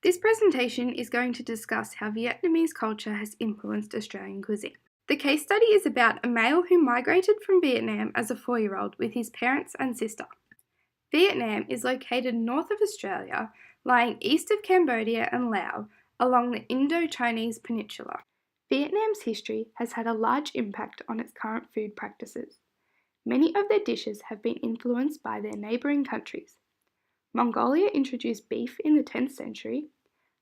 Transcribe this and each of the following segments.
This presentation is going to discuss how Vietnamese culture has influenced Australian cuisine. The case study is about a male who migrated from Vietnam as a 4-year-old with his parents and sister. Vietnam is located north of Australia, lying east of Cambodia and Laos, along the Indo-Chinese peninsula. Vietnam's history has had a large impact on its current food practices. Many of their dishes have been influenced by their neighbouring countries. Mongolia introduced beef in the 10th century.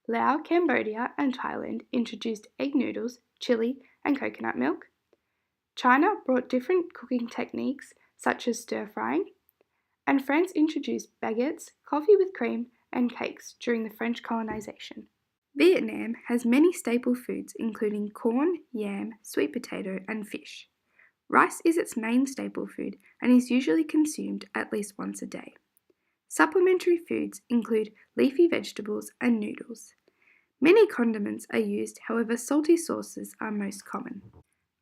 Laos, Cambodia, and Thailand introduced egg noodles, chili, and coconut milk. China brought different cooking techniques such as stir-frying. And France introduced baguettes, coffee with cream, and cakes during the French colonisation. Vietnam has many staple foods including corn, yam, sweet potato, and fish. Rice is its main staple food and is usually consumed at least once a day. Supplementary foods include leafy vegetables and noodles. Many condiments are used, however salty sauces are most common.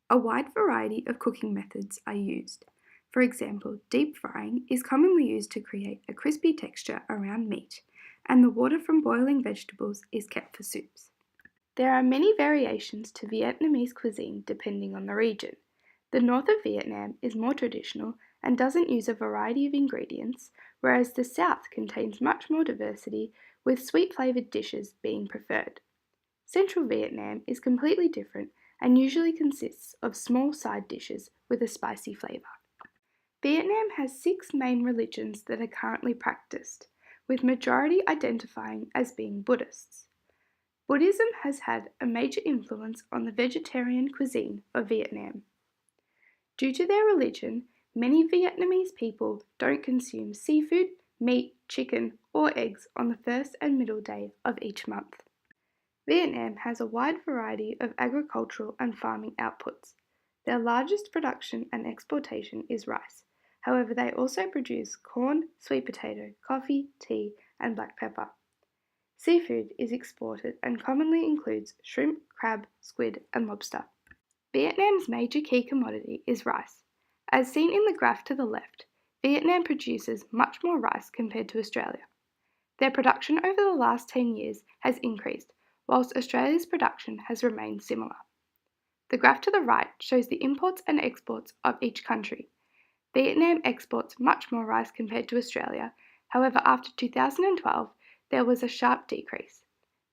A wide variety of cooking methods are used. For example, deep frying is commonly used to create a crispy texture around meat, and the water from boiling vegetables is kept for soups. There are many variations to Vietnamese cuisine depending on the region. The north of Vietnam is more traditional and doesn't use a variety of ingredients, whereas the south contains much more diversity, with sweet-flavoured dishes being preferred. Central Vietnam is completely different and usually consists of small side dishes with a spicy flavour. Vietnam has 6 main religions that are currently practiced, with majority identifying as being Buddhists. Buddhism has had a major influence on the vegetarian cuisine of Vietnam. Due to their religion, many Vietnamese people don't consume seafood, meat, chicken, or eggs on the first and middle day of each month. Vietnam has a wide variety of agricultural and farming outputs. Their largest production and exportation is rice. However, they also produce corn, sweet potato, coffee, tea, and black pepper. Seafood is exported and commonly includes shrimp, crab, squid, and lobster. Vietnam's major key commodity is rice. As seen in the graph to the left, Vietnam produces much more rice compared to Australia. Their production over the last 10 years has increased, whilst Australia's production has remained similar. The graph to the right shows the imports and exports of each country. Vietnam exports much more rice compared to Australia, however after 2012 there was a sharp decrease.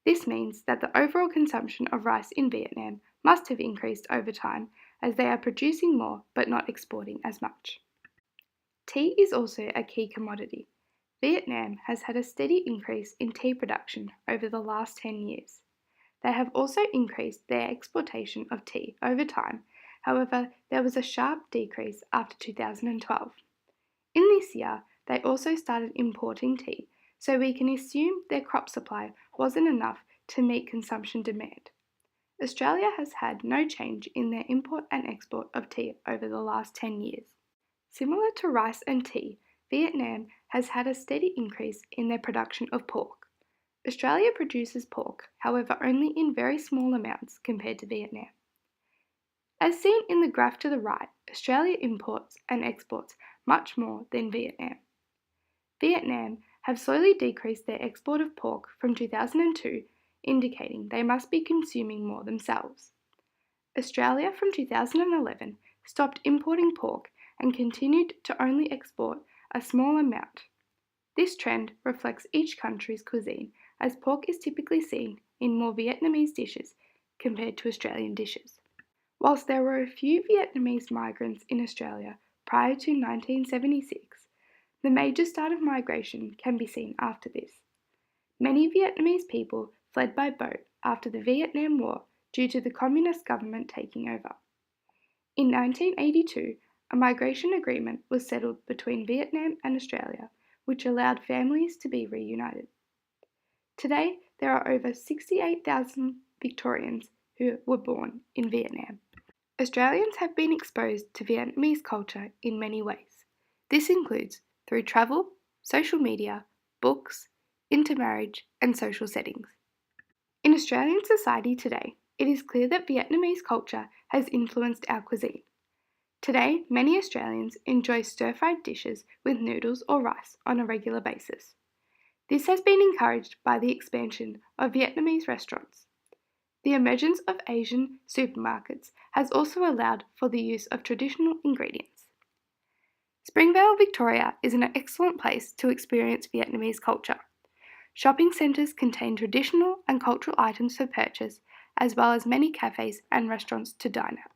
This means that the overall consumption of rice in Vietnam must have increased over time as they are producing more but not exporting as much. Tea is also a key commodity. Vietnam has had a steady increase in tea production over the last 10 years. They have also increased their exportation of tea over time. However, there was a sharp decrease after 2012. In this year, they also started importing tea, so we can assume their crop supply wasn't enough to meet consumption demand. Australia has had no change in their import and export of tea over the last 10 years. Similar to rice and tea, Vietnam has had a steady increase in their production of pork. Australia produces pork, however only in very small amounts compared to Vietnam. As seen in the graph to the right, Australia imports and exports much more than Vietnam. Vietnam have slowly decreased their export of pork from 2002, indicating they must be consuming more themselves. Australia from 2011 stopped importing pork and continued to only export a small amount. This trend reflects each country's cuisine, as pork is typically seen in more Vietnamese dishes compared to Australian dishes. Whilst there were a few Vietnamese migrants in Australia prior to 1976, the major start of migration can be seen after this. Many Vietnamese people fled by boat after the Vietnam War due to the communist government taking over. In 1982, a migration agreement was settled between Vietnam and Australia, which allowed families to be reunited. Today, there are over 68,000 Victorians who were born in Vietnam. Australians have been exposed to Vietnamese culture in many ways. This includes through travel, social media, books, intermarriage, and social settings. In Australian society today, it is clear that Vietnamese culture has influenced our cuisine. Today, many Australians enjoy stir-fried dishes with noodles or rice on a regular basis. This has been encouraged by the expansion of Vietnamese restaurants. The emergence of Asian supermarkets has also allowed for the use of traditional ingredients. Springvale, Victoria is an excellent place to experience Vietnamese culture. Shopping centres contain traditional and cultural items for purchase, as well as many cafes and restaurants to dine at.